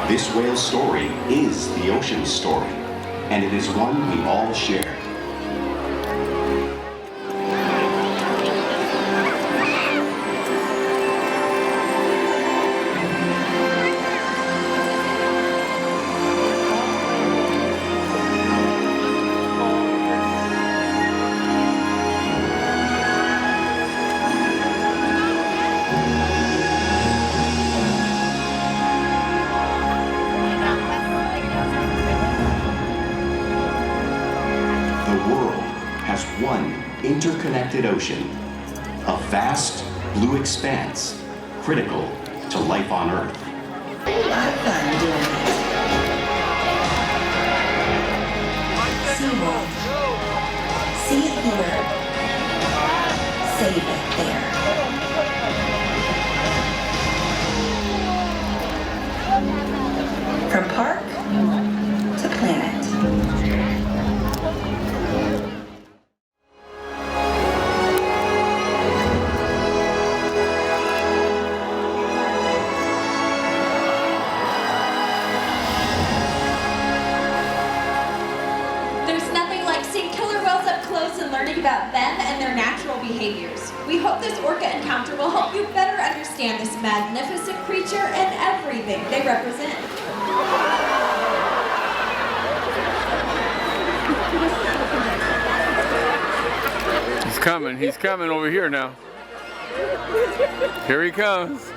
This whale's story is the ocean's story, and it is one we all share. One interconnected ocean, a vast blue expanse critical to life on Earth. Have fun doing it. SeaWorld. See it here. Save it there. From park to planet. Learning about them and their natural behaviors. We hope this ORCA Encounter will help you better understand this magnificent creature and everything they represent. He's coming over here now. Here he comes.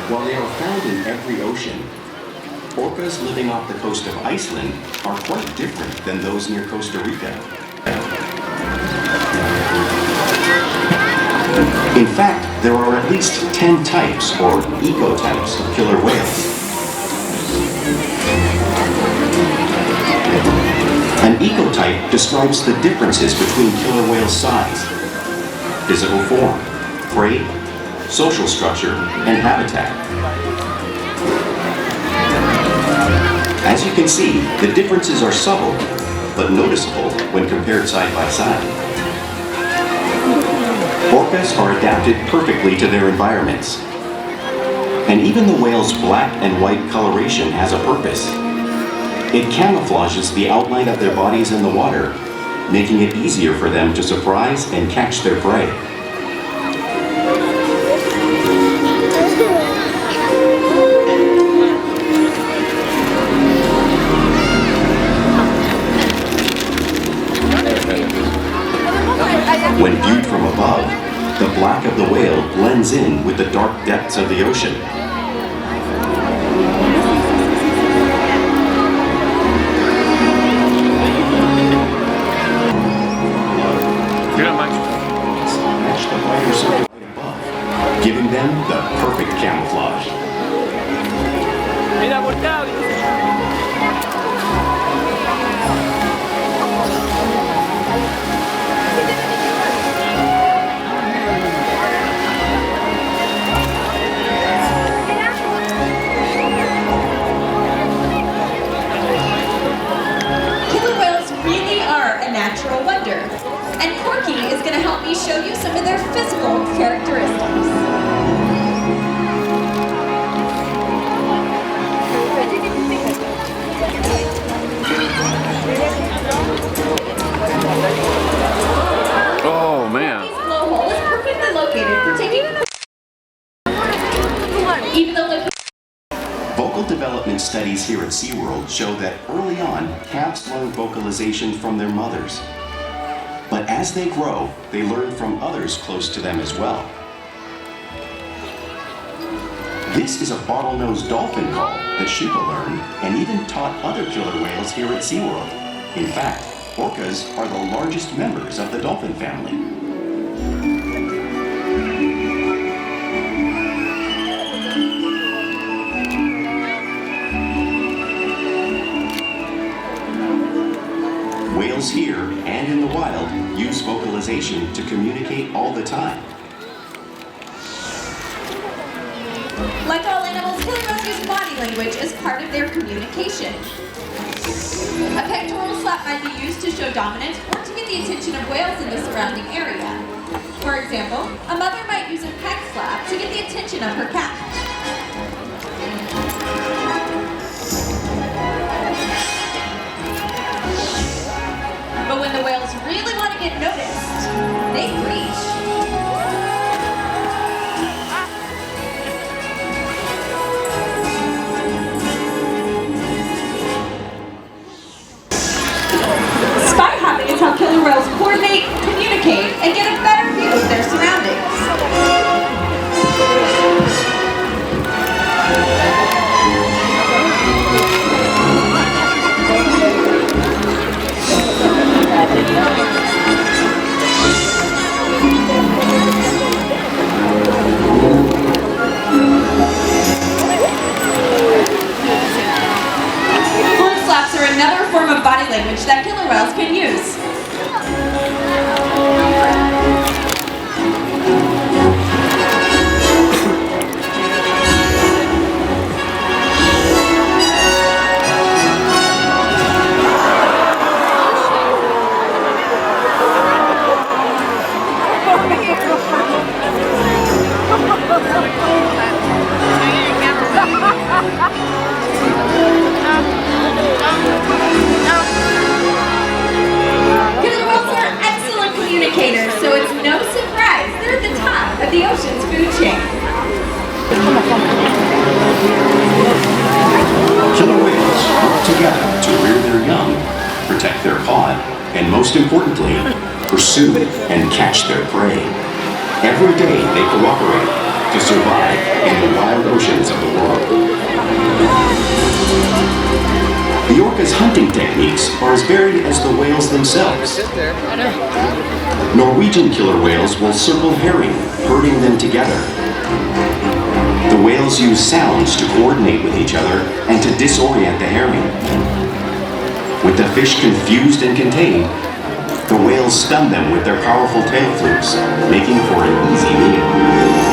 While they are found in every ocean, orcas living off the coast of Iceland are quite different than those near Costa Rica. In fact, there are at least 10 types or ecotypes of killer whales. An ecotype describes the differences between killer whale size, physical form, prey, social structure, and habitat. As you can see, the differences are subtle, but noticeable when compared side by side. Orcas are adapted perfectly to their environments. And even the whale's black and white coloration has a purpose. It camouflages the outline of their bodies in the water, making it easier for them to surprise and catch their prey. When viewed from above, the black of the whale blends in with the dark depths of the ocean. Match the brighter circle right above, giving them the perfect camouflage. Natural wonder. And Corky is going to help me show you some of their physical characteristics. Oh man. This blowhole is perfectly located for taking even though Vocal development studies here at SeaWorld show that early on, calves learn vocalization from their mothers. But as they grow, they learn from others close to them as well. This is a bottlenose dolphin call that Shuka learned and even taught other killer whales here at SeaWorld. In fact, orcas are the largest members of the dolphin family. conditioned to communicate all the time. Like all animals, killer whales use body language as part of their communication. A pectoral slap might be used to show dominance or to get the attention of whales in the surrounding area. For example, a mother might use a peck slap to get the attention of her calf. But when the whales really want to get noticed, they breach. Spy hopping is how killer whales coordinate, communicate, and get a better view of their surroundings. Horn slaps are another form of body language that killer whales can use. Killer whales are excellent communicators, so it's no surprise they're at the top of the ocean's food chain. Killer whales work together to rear their young, protect their pod, and most importantly, pursue and catch their prey. Every day they cooperate to survive in the wild oceans of the world. The orca's hunting techniques are as varied as the whales themselves. Norwegian killer whales will circle herring, herding them together. The whales use sounds to coordinate with each other and to disorient the herring. With the fish confused and contained, the whales stun them with their powerful tail flukes, making for an easy meal.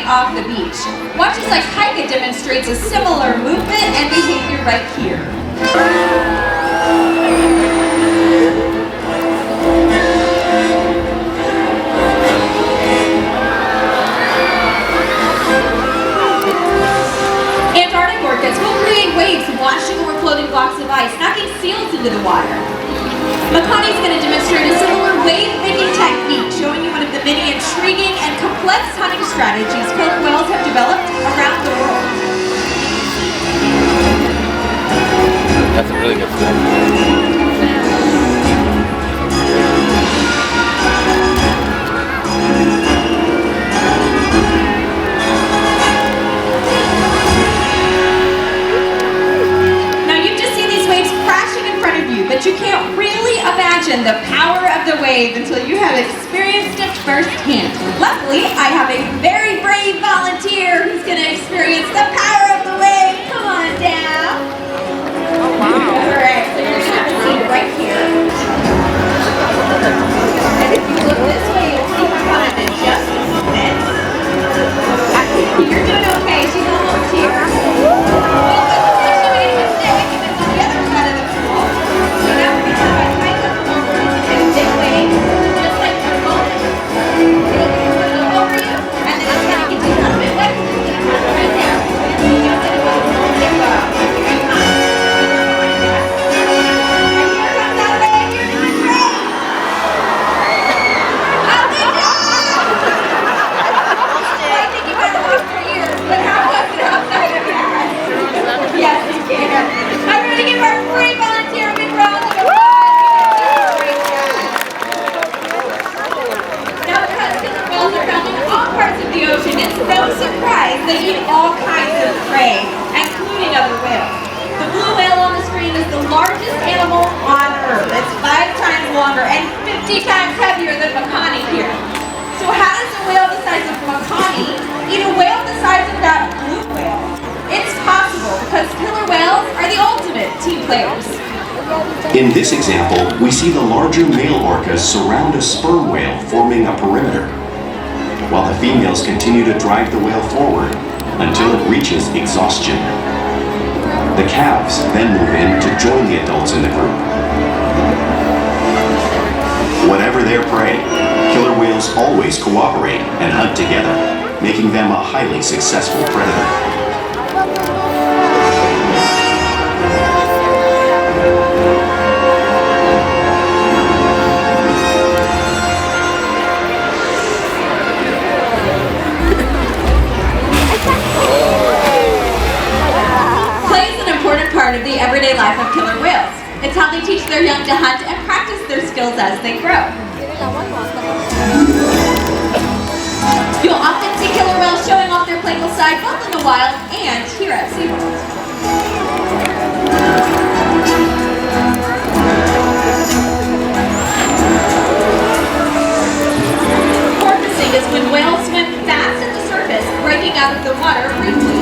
Off the beach. Watch as Haika demonstrates a similar movement and behavior right here. Antarctic orcas will create waves washing over floating blocks of ice, knocking seals into the water. Makani's going to demonstrate a similar wave-making technique, showing you one of the many intriguing and complex hunting strategies killer whales have developed around the world. That's a really good film. But you can't really imagine the power of the wave until you have experienced it firsthand. Luckily, I have a very brave volunteer who's going to experience the power of the wave. Come on down. Oh, wow. All right, so you're going to have a seat right here. And if you look this way, you'll see my kind of just a bit. You're doing okay. She's almost here. 50 times heavier than Makani here. So how does a whale the size of Makani eat a whale the size of that blue whale? It's possible because killer whales are the ultimate team players. In this example, we see the larger male orcas surround a sperm whale, forming a perimeter, while the females continue to drive the whale forward until it reaches exhaustion. The calves then move in to join the adults in the group. Whatever their prey, killer whales always cooperate and hunt together, making them a highly successful predator. Part of the everyday life of killer whales. It's how they teach their young to hunt and practice their skills as they grow. You'll often see killer whales showing off their playful side both in the wild and here at SeaWorld. Porpoising is when whales swim fast at the surface, breaking out of the water briefly.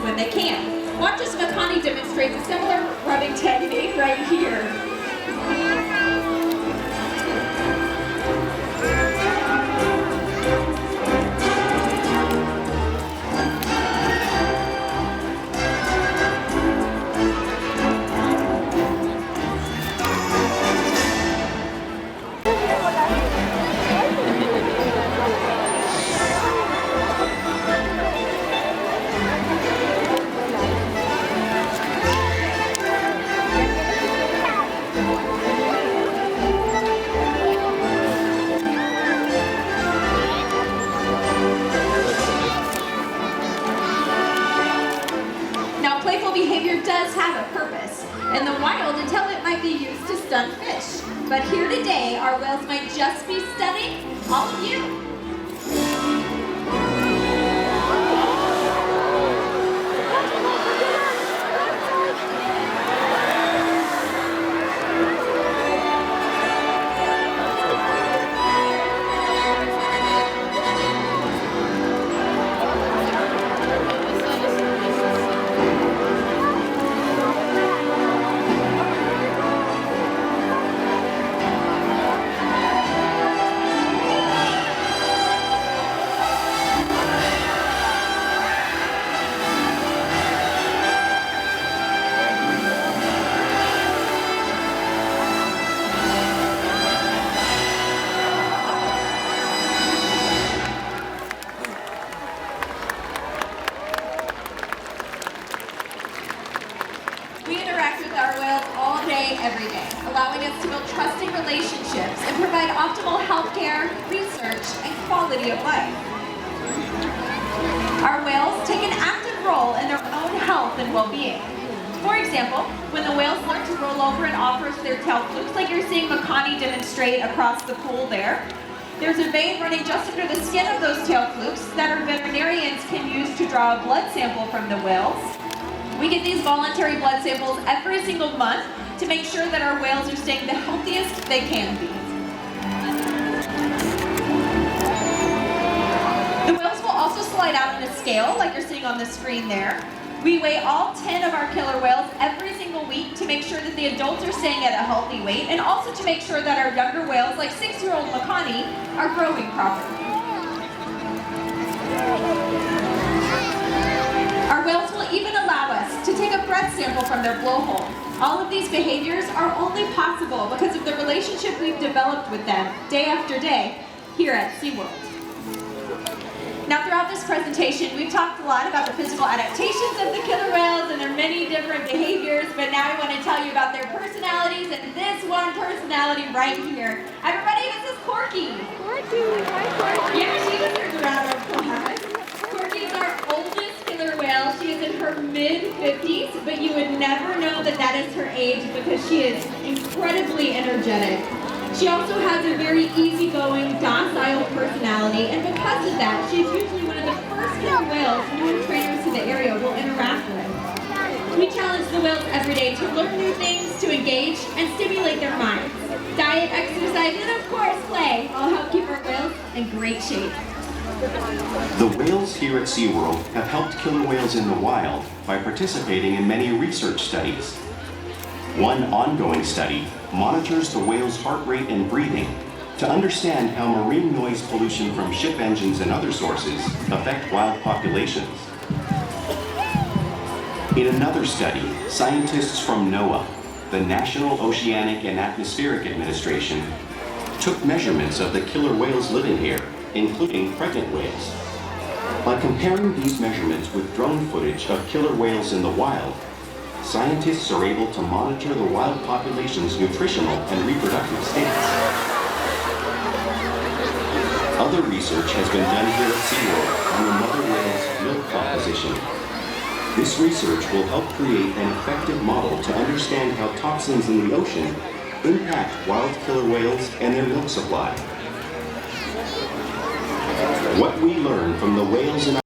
When they can. Watch as Makani demonstrates a similar rubbing technique right here. Does have a purpose in the wild until it might be used to stun fish. But here today, our whales might just be stunning all of you. Every day, allowing us to build trusting relationships and provide optimal healthcare, research, and quality of life. Our whales take an active role in their own health and well-being. For example, when the whales learn to roll over and offer us their tail flukes, like you're seeing Makani demonstrate across the pool there, there's a vein running just under the skin of those tail flukes that our veterinarians can use to draw a blood sample from the whales. We get these voluntary blood samples every single month to make sure that our whales are staying the healthiest they can be. The whales will also slide out on a scale, like you're seeing on the screen there. We weigh all 10 of our killer whales every single week to make sure that the adults are staying at a healthy weight, and also to make sure that our younger whales, like 6-year-old Makani, are growing properly. Our whales will even allow us to take a breath sample from their blowhole. All of these behaviors are only possible because of the relationship we've developed with them day after day here at SeaWorld. Now throughout this presentation, we've talked a lot about the physical adaptations of the killer whales and their many different behaviors, but now I want to tell you about their personalities and this one personality right here. Everybody, this is Corky. Corky, hi Corky. Yeah, she deserves a round of applause. Corky is our oldest killer whale. She is in her mid-50s, but you would never know that that is her age because she is incredibly energetic. She also has a very easygoing, docile personality, and because of that, she's usually one of the first killer whales new trainers to the area will interact with. We challenge the whales every day to learn new things, to engage, and stimulate their minds. Diet, exercise, and of course play all help keep our whales in great shape. The whales here at SeaWorld have helped killer whales in the wild by participating in many research studies. One ongoing study monitors the whale's heart rate and breathing to understand how marine noise pollution from ship engines and other sources affect wild populations. In another study, scientists from NOAA, the National Oceanic and Atmospheric Administration, took measurements of the killer whales living here, including pregnant whales. By comparing these measurements with drone footage of killer whales in the wild, scientists are able to monitor the wild population's nutritional and reproductive status. Other research has been done here at SeaWorld on the mother whale's milk composition. This research will help create an effective model to understand how toxins in the ocean impact wild killer whales and their milk supply. What we learn from the whales in our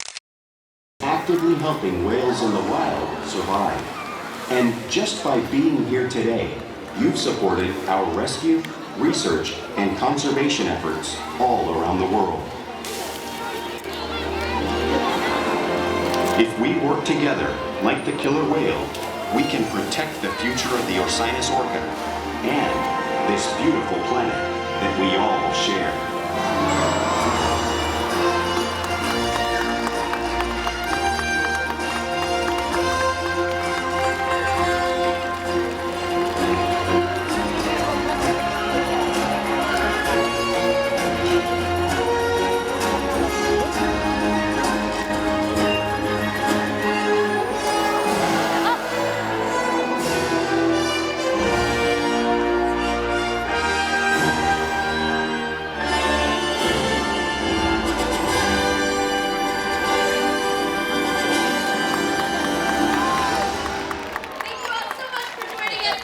actively helping whales in the wild survive. And just by being here today, you've supported our rescue, research, and conservation efforts all around the world. If we work together, like the killer whale, we can protect the future of the Orcinus orca and this beautiful planet that we all share.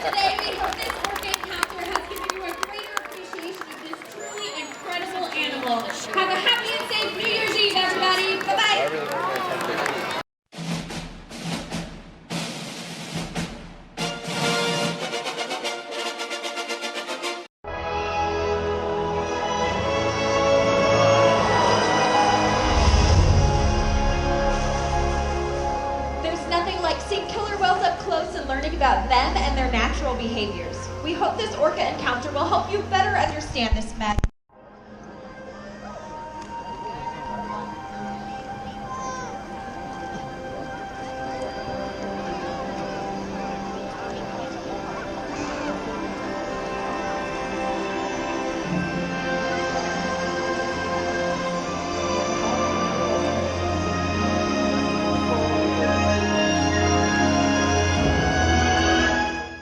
Today, we hope this ORCA Encounter has given you a greater appreciation of this truly incredible animal. Have a happy and safe New Year's Eve, everybody. Bye-bye. Seeing killer whales up close and learning about them and their natural behaviors. We hope this ORCA Encounter will help you better understand this matter.